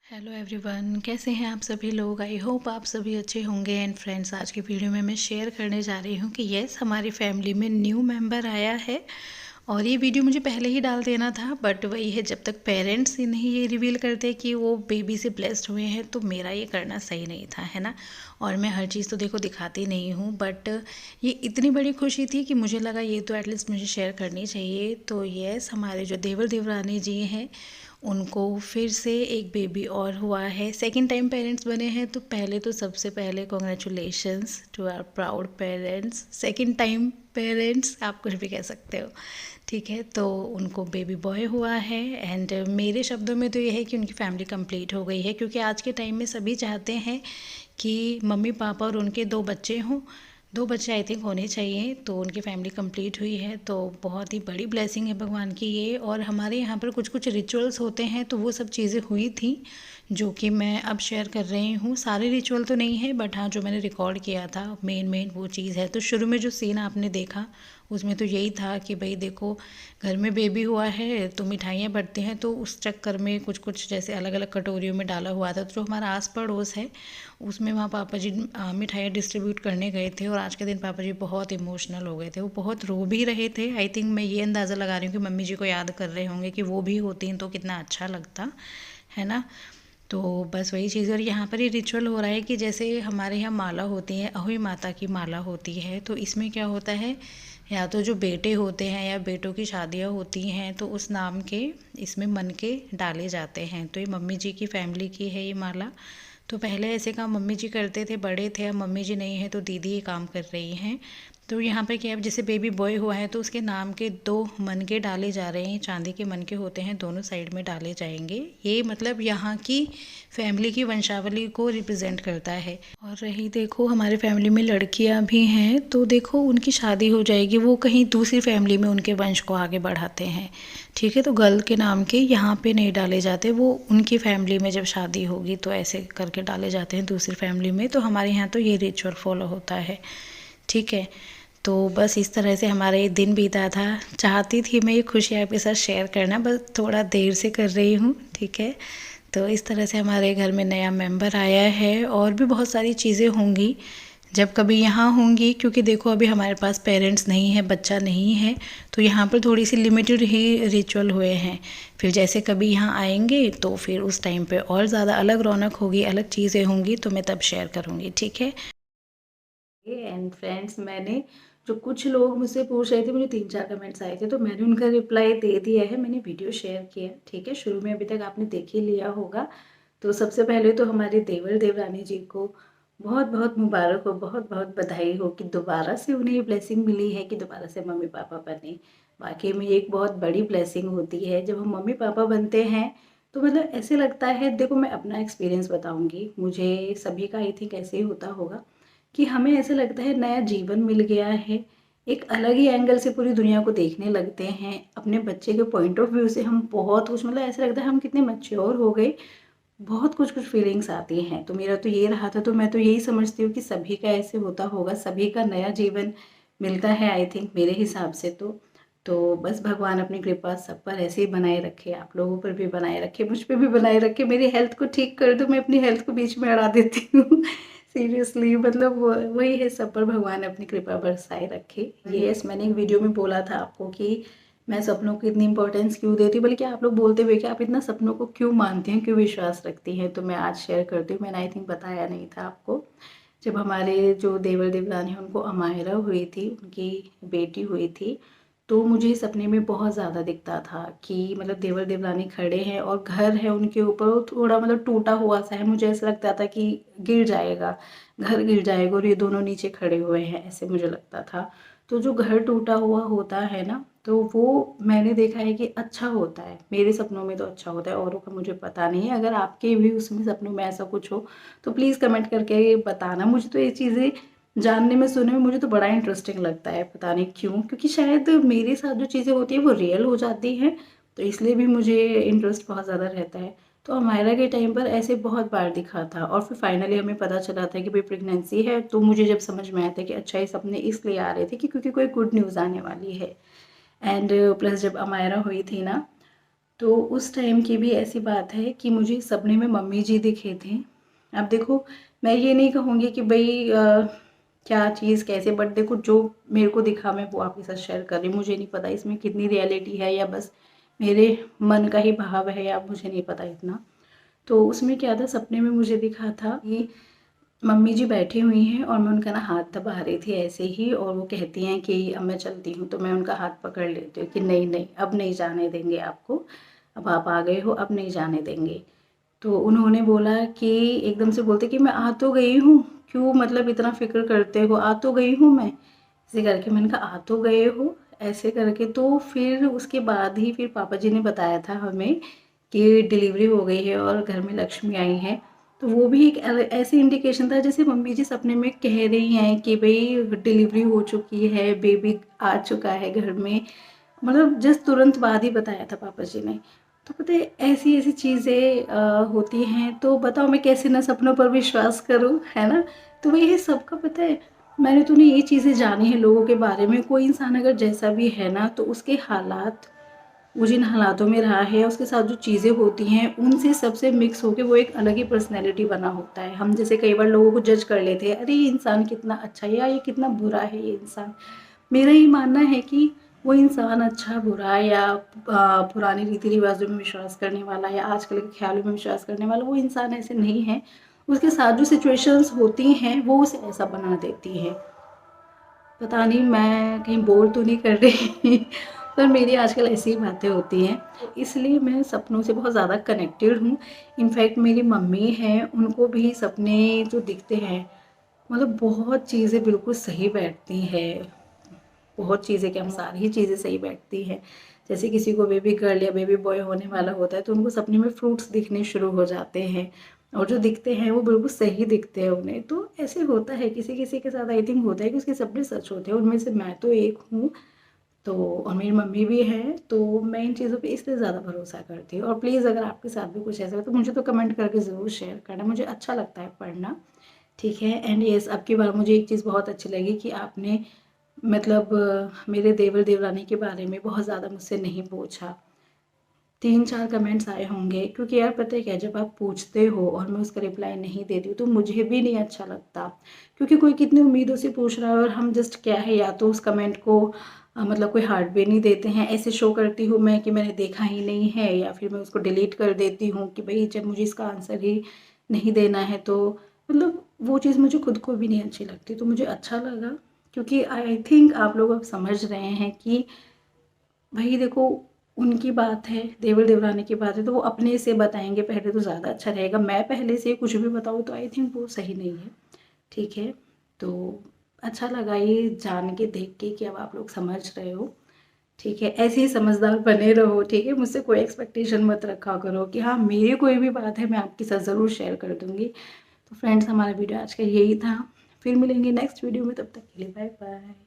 Hello everyone, कैसे हैं आप सभी लोग। आई होप आप सभी अच्छे होंगे। एंड फ्रेंड्स, आज की वीडियो में मैं शेयर करने जा रही हूँ कि यस, हमारी फैमिली में न्यू मेंबर आया है। और ये वीडियो मुझे पहले ही डाल देना था, बट वही है, जब तक पेरेंट्स ही नहीं ये रिवील करते कि वो बेबी से ब्लेस्ड हुए हैं तो मेरा ये करना सही नहीं था, है ना। और मैं हर चीज़ तो देखो दिखाती नहीं हूँ, बट ये इतनी बड़ी खुशी थी कि मुझे लगा ये तो एटलीस्ट मुझे शेयर करनी चाहिए। तो यस, हमारे जो देवर देवरानी जी हैं उनको फिर से एक बेबी और हुआ है। सेकंड टाइम पेरेंट्स बने हैं, तो पहले तो सबसे पहले congratulations to our proud parents. Second time parents आप कुछ भी कह सकते हो, ठीक है। तो उनको बेबी बॉय हुआ है। एंड मेरे शब्दों में तो ये है कि उनकी फैमिली कंप्लीट हो गई है, क्योंकि आज के टाइम में सभी चाहते हैं कि मम्मी पापा और उनके 2 बच्चे हों। 2 बच्चे आई थिंक होने चाहिए, तो उनकी फैमिली कंप्लीट हुई है। तो बहुत ही बड़ी ब्लेसिंग है भगवान की ये। और हमारे यहाँ पर कुछ कुछ रिचुअल्स होते हैं, तो वो सब चीज़ें हुई थी जो कि मैं अब शेयर कर रही हूँ। सारे रिचुअल तो नहीं है, बट हाँ, जो मैंने रिकॉर्ड किया था मेन वो चीज़ है। तो शुरू में जो सीन आपने देखा उसमें तो यही था कि भाई देखो, घर में बेबी हुआ है तो मिठाइयाँ बंटते हैं, तो उस चक्कर में कुछ कुछ जैसे अलग अलग कटोरियों में डाला हुआ था। तो जो हमारा आस पड़ोस है उसमें वहाँ पापा जी मिठाइयाँ डिस्ट्रीब्यूट करने गए थे। और आज के दिन पापा जी बहुत इमोशनल हो गए थे, वो बहुत रो भी रहे थे। आई थिंक मैं ये अंदाज़ा लगा रही हूँ कि मम्मी जी को याद कर रहे होंगे कि वो भी होती तो कितना अच्छा लगता, है ना। तो बस वही चीज़। और यहाँ पर ये रिचुअल हो रहा है कि जैसे हमारे यहाँ माला होती है, अहोई माता की माला होती है। तो इसमें क्या होता है, या तो जो बेटे होते हैं या बेटों की शादियाँ होती हैं तो उस नाम के इसमें मन के डाले जाते हैं। तो ये मम्मी जी की फैमिली की है ये माला। तो पहले ऐसे काम मम्मी जी करते थे, बड़े थे। अब मम्मी जी नहीं है तो दीदी ये काम कर रही हैं। तो यहाँ पर क्या है, जैसे बेबी बॉय हुआ है तो उसके नाम के 2 मनके डाले जा रहे हैं। चांदी के मनके होते हैं, दोनों साइड में डाले जाएंगे। ये मतलब यहाँ की फैमिली की वंशावली को रिप्रेजेंट करता है। और रही देखो, हमारे फैमिली में लड़कियाँ भी हैं, तो देखो उनकी शादी हो जाएगी, वो कहीं दूसरी फैमिली में उनके वंश को आगे बढ़ाते हैं, ठीक है। तो गर्ल के नाम के यहाँ पे नहीं डाले जाते, वो उनकी फैमिली में जब शादी होगी तो ऐसे करके डाले जाते हैं दूसरी फैमिली में। तो हमारे यहाँ तो ये रिचुअल फॉलो होता है, ठीक है। तो बस इस तरह से हमारा ये दिन बीता था। चाहती थी मैं ये खुशी आपके साथ शेयर करना, बस थोड़ा देर से कर रही हूँ, ठीक है। तो इस तरह से हमारे घर में नया मेंबर आया है। और भी बहुत सारी चीज़ें होंगी जब कभी यहाँ होंगी, क्योंकि देखो अभी हमारे पास पेरेंट्स नहीं है, बच्चा नहीं है, तो यहाँ पर थोड़ी सी लिमिटेड ही रिचुअल हुए हैं। फिर जैसे कभी यहाँ आएंगे तो फिर उस टाइम पे और ज़्यादा अलग रौनक होगी, अलग चीज़ें होंगी, तो मैं तब शेयर करूँगी, ठीक है। एंड फ्रेंड्स, मैंने जो कुछ लोग मुझसे पूछ रहे थे, मुझे 3-4 कमेंट्स आए थे, तो मैंने उनका रिप्लाई दे दिया है, मैंने वीडियो शेयर किया, ठीक है। शुरू में अभी तक आपने देख ही लिया होगा। तो सबसे पहले तो हमारे देवर देवरानी जी को बहुत बहुत मुबारक हो, बहुत बहुत बधाई हो कि दोबारा से उन्हें ये ब्लेसिंग मिली है कि दोबारा से मम्मी पापा बने। वाकई में ये एक बहुत बड़ी ब्लेसिंग होती है जब हम मम्मी पापा बनते हैं। तो मतलब ऐसे लगता है, देखो मैं अपना एक्सपीरियंस बताऊंगी, मुझे सभी का आई थिंक ऐसे ही होता होगा कि हमें ऐसे लगता है नया जीवन मिल गया है। एक अलग ही एंगल से पूरी दुनिया को देखने लगते हैं। अपने बच्चे के पॉइंट ऑफ व्यू से हम बहुत कुछ, मतलब ऐसा लगता है हम कितने मैच्योर हो गए। बहुत कुछ कुछ फीलिंग्स आती हैं। तो मेरा तो ये रहा था, तो मैं तो यही समझती हूँ कि सभी का ऐसे होता होगा, सभी का नया जीवन मिलता है आई थिंक, मेरे हिसाब से तो बस भगवान अपनी कृपा सब पर ऐसे ही बनाए रखे, आप लोगों पर भी बनाए रखे, मुझ पर भी बनाए रखे। मेरी हेल्थ को ठीक कर दो, मैं अपनी हेल्थ को बीच में अड़ा देती हूँ सीरियसली, मतलब वही है, सब पर भगवान अपनी कृपा बरसाए रखे। यस, मैंने एक वीडियो में बोला था आपको कि मैं सपनों को इतनी इंपॉर्टेंस क्यों देती हूँ, बल्कि आप लोग बोलते हुए कि आप इतना सपनों को क्यों मानती हैं, क्यों विश्वास रखती हैं। तो मैं आज शेयर करती हूँ, मैंने आई थिंक बताया नहीं था आपको। जब हमारे जो देवर देवरानी हैं उनको अमायरा हुई थी, उनकी बेटी हुई थी, तो मुझे सपने में बहुत ज़्यादा दिखता था कि मतलब देवर देवरानी खड़े हैं और घर है उनके ऊपर, वो थोड़ा मतलब टूटा हुआ सा है। मुझे ऐसा लगता था कि गिर जाएगा, घर गिर जाएगा और ये दोनों नीचे खड़े हुए हैं, ऐसे मुझे लगता था। तो जो घर टूटा हुआ होता है ना, तो वो मैंने देखा है कि अच्छा होता है, मेरे सपनों में तो अच्छा होता है, औरों का मुझे पता नहीं है। अगर आपके भी उसमें सपनों में ऐसा कुछ हो तो प्लीज़ कमेंट करके बताना। मुझे तो ये चीज़ें जानने में, सुनने में मुझे तो बड़ा इंटरेस्टिंग लगता है, पता नहीं क्यों, क्योंकि शायद मेरे साथ जो चीज़ें होती हैं वो रियल हो जाती हैं, तो इसलिए भी मुझे इंटरेस्ट बहुत ज़्यादा रहता है। तो अमायरा के टाइम पर ऐसे बहुत बार दिखा था, और फिर फाइनली हमें पता चला था कि भाई प्रेगनेंसी है। तो मुझे जब समझ में आया था कि अच्छा, ये सपने इसलिए आ रहे थे कि क्योंकि कोई गुड न्यूज़ आने वाली है। एंड प्लस जब अमायरा हुई थी ना, तो उस टाइम की भी ऐसी बात है कि मुझे सपने में मम्मी जी दिखे थे। अब देखो, मैं ये नहीं कहूँगी कि भई क्या चीज़ कैसे, बट देखो जो मेरे को दिखा मैं वो आपके साथ शेयर कर रही हूँ। मुझे नहीं पता इसमें कितनी रियलिटी है या बस मेरे मन का ही भाव है, या मुझे नहीं पता इतना। तो उसमें क्या था, सपने में मुझे दिखा था कि मम्मी जी बैठी हुई हैं और मैं उनका ना हाथ दबा रही थी ऐसे ही, और वो कहती हैं कि अब मैं चलती हूँ। तो मैं उनका हाथ पकड़ लेती हूँ कि नहीं नहीं, अब नहीं जाने देंगे आपको, अब आप आ गए हो, अब नहीं जाने देंगे। तो उन्होंने बोला कि एकदम से बोलते कि मैं आ तो गई हूँ, क्यों मतलब इतना फ़िक्र करते हो, आ तो गई हूँ मैं, ऐसे करके मैंने कहा आ तो गए हो, ऐसे करके। तो फिर उसके बाद ही फिर पापा जी ने बताया था हमें कि डिलीवरी हो गई है और घर में लक्ष्मी आई है। तो वो भी एक ऐसी इंडिकेशन था जैसे मम्मी जी सपने में कह रही हैं कि भाई डिलीवरी हो चुकी है, बेबी आ चुका है घर में, मतलब जस्ट तुरंत बाद ही बताया था पापा जी ने। तो पता है ऐसी ऐसी चीज़ें होती हैं, तो बताओ मैं कैसे ना सपनों पर विश्वास करूं, है ना। तो वही है सबका, पता है मैंने तो नहीं ये चीज़ें जानी है लोगों के बारे में। कोई इंसान अगर जैसा भी है ना, तो उसके हालात, वो जिन हालातों में रहा है, उसके साथ जो चीज़ें होती हैं उनसे सबसे मिक्स होके वो एक अलग ही पर्सनैलिटी बना होता है। हम जैसे कई बार लोगों को जज कर लेते हैं, अरे ये इंसान कितना अच्छा है या ये कितना बुरा है ये इंसान। मेरा ये मानना है कि वो इंसान अच्छा बुरा या पुराने रीति रिवाजों में विश्वास करने वाला या आजकल के ख्यालों में विश्वास करने वाला, वो इंसान ऐसे नहीं है। उसके साथ जो सिचुएशंस होती हैं वो उसे ऐसा बना देती हैं। पता नहीं मैं कहीं बोर तो नहीं कर रही पर मेरी आजकल ऐसी ही बातें होती हैं, तो इसलिए मैं सपनों से बहुत ज़्यादा कनेक्टेड हूँ। इनफैक्ट मेरी मम्मी हैं, उनको भी सपने जो दिखते हैं, मतलब बहुत चीज़ें बिल्कुल सही बैठती हैं। बहुत चीज़ें क्या, सारी ही चीज़ें सही बैठती हैं। जैसे किसी को बेबी गर्ल या बेबी बॉय होने वाला होता है तो उनको सपने में फ्रूट्स दिखने शुरू हो जाते हैं, और जो दिखते हैं वो बिल्कुल सही दिखते हैं उन्हें। तो ऐसे होता है, किसी किसी के साथ आई थिंक होता है कि उसके सपने सच होते हैं, उनमें से मैं तो एक हूँ। तो और मेरी मम्मी भी है, तो मैं इन चीज़ों पे इसलिए ज़्यादा भरोसा करती हूँ। और प्लीज़ अगर आपके साथ भी कुछ ऐसा हो तो मुझे तो कमेंट करके ज़रूर शेयर करना, मुझे अच्छा लगता है पढ़ना। ठीक है। एंड येस, अब की बार मुझे एक चीज़ बहुत अच्छी लगी कि आपने मतलब मेरे देवर देवरानी के बारे में बहुत ज़्यादा मुझसे नहीं पूछा। 3-4 कमेंट्स आए होंगे, क्योंकि यार पता है क्या, जब आप पूछते हो और मैं उसका रिप्लाई नहीं देती हूँ तो मुझे भी नहीं अच्छा लगता। क्योंकि कोई कितनी उम्मीदों से पूछ रहा है और हम जस्ट क्या है, या तो उस कमेंट को मतलब कोई हार्ट भी नहीं देते हैं, ऐसे शो करती हूँ मैं कि मैंने देखा ही नहीं है, या फिर मैं उसको डिलीट कर देती हूँ कि भाई जब मुझे इसका आंसर ही नहीं देना है तो मतलब वो चीज़ मुझे खुद को भी नहीं अच्छी लगती। तो मुझे अच्छा लगा, क्योंकि आई थिंक आप लोग अब समझ रहे हैं कि भाई देखो, उनकी बात है, देवर देवरानी की बात है, तो वो अपने से बताएंगे पहले तो ज़्यादा अच्छा रहेगा। मैं पहले से कुछ भी बताऊँ तो आई थिंक वो सही नहीं है। ठीक है। तो अच्छा लगा ये जान के देख के कि अब आप लोग समझ रहे हो। ठीक है, ऐसे ही समझदार बने रहो। ठीक है, मुझसे कोई एक्सपेक्टेशन मत रखा करो कि हाँ मेरी कोई भी बात है मैं आपके साथ ज़रूर शेयर कर दूँगी। तो फ्रेंड्स, हमारा वीडियो आज का यही था। फिर मिलेंगे नेक्स्ट वीडियो में, तब तक के लिए बाय बाय।